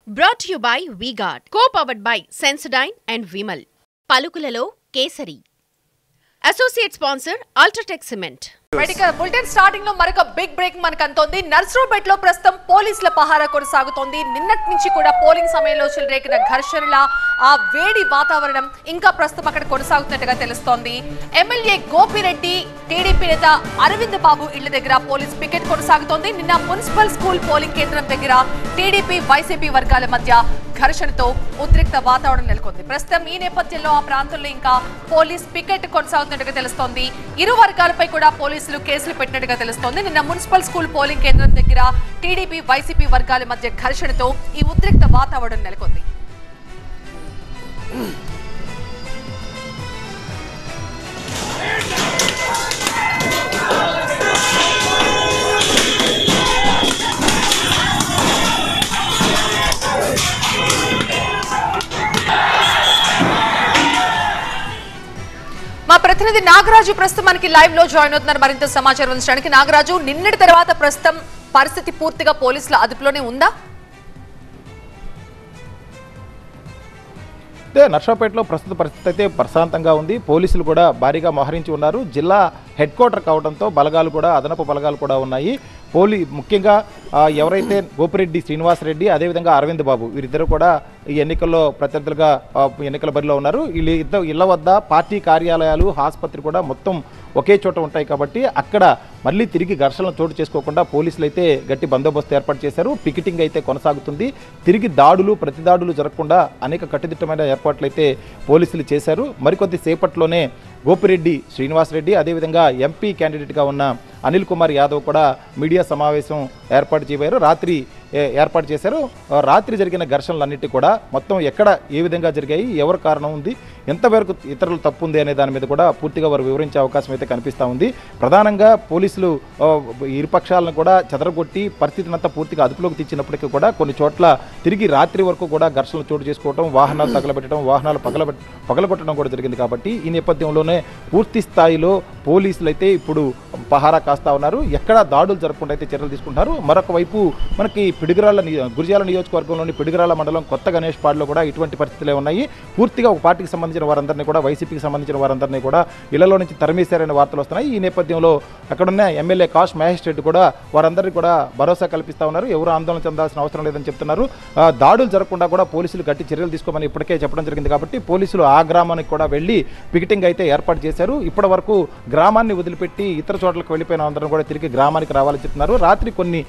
Brought to you by V-Guard, co-powered by Sensodyne and Vimal. పలుకులలో కేసరి. Associate sponsor Ultratech Cement. Medical bulletin starting లో మరొక big break మనకు అంతోంది. నర్సరావుపేటలో ప్రస్తుతం పోలీసుల పహారా కొనసాగుతోంది. నిన్నటి నుంచి కూడా పోలింగ్ సమయంలో చెలరేగిన ఘర్షణల ఆ వేడి వాతావరణం ఇంకా ప్రస్తుతం అక్కడ కొనసాగుతున్నట్టుగా తెలుస్తోంది. ఎమ్మెల్యే గోపిరెడ్డి, టీడీపీ నేత అరవింద్ బాబు ఇళ్ల దగ్గర పోలీస్ పికెట్ కొనసాగుతోంది. నిన్న మున్సిపల్ స్కూల్ పోలింగ్ కేంద్రం దగ్గర టీడీపీ, వైసీపీ వర్గాల మధ్య ఘర్షణతో ఉద్రిక్త వాతావరణం నెలకొంది. ప్రస్తుతం ఈ నేపథ్యంలో ఆ ప్రాంతంలో ఇంకా పోలీస్ పికెట్ కొనసాగుతున్నట్టుగా తెలుస్తోంది. ఇరు వర్గాలపై కూడా పోలీసులు కేసులు పెట్టినట్టుగా తెలుస్తోంది. నిన్న మున్సిపల్ స్కూల్ పోలింగ్ కేంద్రం దగ్గర టీడీపీ, వైసీపీ వర్గాల మధ్య ఘర్షణతో ఈ ఉద్రిక్త వాతావరణం నెలకొంది. మా ప్రతినిధి నాగరాజు ప్రస్తుతం మనకి లైవ్ లో జాయిన్ అవుతున్నారు మరింత సమాచారం అందించడానికి. నాగరాజు, నిన్నటి తర్వాత ప్రస్తుతం పరిస్థితి పూర్తిగా పోలీసుల అదుపులోనే ఉందా? నర్సరావుపేటలో ప్రస్తుత పరిస్థితి అయితే ప్రశాంతంగా ఉంది. పోలీసులు కూడా భారీగా మోహరించి ఉన్నారు. జిల్లా హెడ్ క్వార్టర్ కావడంతో బలగాలు కూడా, అదనపు బలగాలు కూడా ఉన్నాయి. ముఖ్యంగా ఎవరైతే గోపిరెడ్డి శ్రీనివాసరెడ్డి, అదేవిధంగా అరవింద్ బాబు, వీరిద్దరు కూడా ఈ ఎన్నికల్లో ప్రత్యర్థులుగా ఎన్నికల బరిలో ఉన్నారు. ఇళ్ల వద్ద పార్టీ కార్యాలయాలు, ఆసుపత్రి కూడా మొత్తం ఒకే చోట ఉంటాయి కాబట్టి అక్కడ మళ్ళీ తిరిగి ఘర్షణలు చోటు చేసుకోకుండా పోలీసులు అయితే గట్టి బందోబస్తు ఏర్పాటు చేశారు. పికెటింగ్ అయితే కొనసాగుతుంది. తిరిగి దాడులు, ప్రతిదాడులు జరగకుండా అనేక కట్టుదిట్టమైన ఏర్పాట్లు అయితే పోలీసులు చేశారు. మరికొద్ది సేపట్లోనే గోపిరెడ్డి శ్రీనివాసరెడ్డి, అదేవిధంగా ఎంపీ క్యాండిడేట్గా ఉన్న అనిల్ కుమార్ యాదవ్ కూడా మీడియా సమావేశం ఏర్పాటు చేశారు. రాత్రి జరిగిన ఘర్షణలన్నిటి కూడా మొత్తం ఎక్కడ ఏ విధంగా జరిగాయి, ఎవరు కారణం ఉంది, ఎంతవరకు ఇతరులు తప్పు ఉంది అనే దాని మీద కూడా పూర్తిగా వారు వివరించే అవకాశం అయితే కనిపిస్తూ ఉంది. ప్రధానంగా పోలీసులు ఇరుపక్షాలను కూడా చెదరగొట్టి పరిస్థితినంతా పూర్తిగా అదుపులోకి తెచ్చినప్పటికీ కూడా కొన్ని చోట్ల తిరిగి రాత్రి వరకు కూడా ఘర్షణలు చోటు చేసుకోవడం, వాహనాలు తగలబెట్టడం, వాహనాలు పగలగొట్టడం కూడా జరిగింది. కాబట్టి ఈ నేపథ్యంలోనే పూర్తి స్థాయిలో పోలీసులు అయితే ఇప్పుడు పహారా కాస్తా ఉన్నారు. ఎక్కడ దాడులు జరగకుండా అయితే చర్యలు తీసుకుంటున్నారు. మరొక వైపు మనకి గురిజాల నియోజకవర్గంలోని పిడుగురాళ్ల మండలం కొత్త గణేష్ పాడులో కూడా ఇటువంటి పరిస్థితులే ఉన్నాయి. పూర్తిగా ఒక పార్టీకి సంబంధించిన వారందరినీ కూడా, వైసీపీకి సంబంధించిన వారందరినీ కూడా ఇళ్లలో నుంచి తరిమేశారనే వార్తలు వస్తున్నాయి. ఈ నేపథ్యంలో అక్కడున్న ఎమ్మెల్యే కాష్ మహేష్ రెడ్డి కూడా వారందరికీ కూడా భరోసా కల్పిస్తా ఉన్నారు. ఎవరు ఆందోళన చెందాల్సిన అవసరం లేదని చెప్తున్నారు. దాడులు జరగకుండా కూడా పోలీసులు గట్టి చర్యలు తీసుకోమని ఇప్పటికే చెప్పడం జరిగింది. కాబట్టి పోలీసులు ఆ గ్రామానికి కూడా వెళ్లి పికెటింగ్ అయితే ఏర్పాటు చేశారు. ఇప్పటి వరకు గ్రామాన్ని వదిలిపెట్టి ఇతర చోట్లకు వెళ్ళిపోయిన అందరం కూడా తిరిగి గ్రామానికి రావాలని చెప్తున్నారు. రాత్రి కొన్ని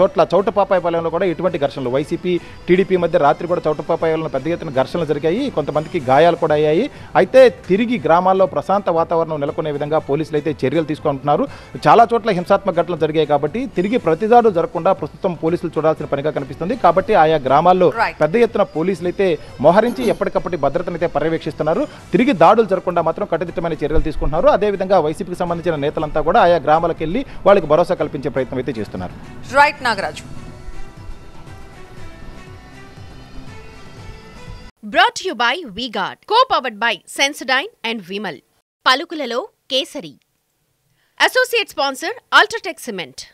చోట్ల చౌటపాపాయపాలెంలో కూడా ఇటువంటి ఘర్షణలు, వైసీపీ టీడీపీ మధ్య రాత్రి కూడా చౌటపాపాయపాలెంలో పెద్ద ఎత్తున ఘర్షణలు జరిగాయి. కొంతమందికి గాయాలు కూడా అయ్యాయి. అయితే తిరిగి గ్రామాల్లో ప్రశాంత వాతావరణం నెలకొనే విధంగా పోలీసులు అయితే చర్యలు తీసుకుంటున్నారు. చాలా చోట్ల హింసాత్మక ఘటనలు జరిగాయి కాబట్టి తిరిగి ప్రతిదాడులు జరగకుండా ప్రస్తుతం పోలీసులు చూడాల్సిన పనిగా కనిపిస్తుంది. కాబట్టి ఆయా గ్రామాల్లో పెద్ద ఎత్తున పోలీసులు అయితే మోహరించి ఎప్పటికప్పటి భద్రతను అయితే పర్యవేక్షిస్తున్నారు. తిరిగి దాడులు జరగకుండా మాత్రం కట్టుదిట్టమైన చర్యలు తీసుకుంటున్నారు. అదేవిధంగా వైసీపీకి సంబంధించిన నేతలంతా కూడా ఆయా గ్రామాలకు వెళ్ళి వాళ్ళకి భరోసా కల్పించే ప్రయత్నం అయితే చేస్తున్నారు. Right Nagaraju. Brought to you by V-Guard, co-powered by Sensodyne and Vimal. పలుకులలో కేసరి. Associate sponsor Ultratech Cement.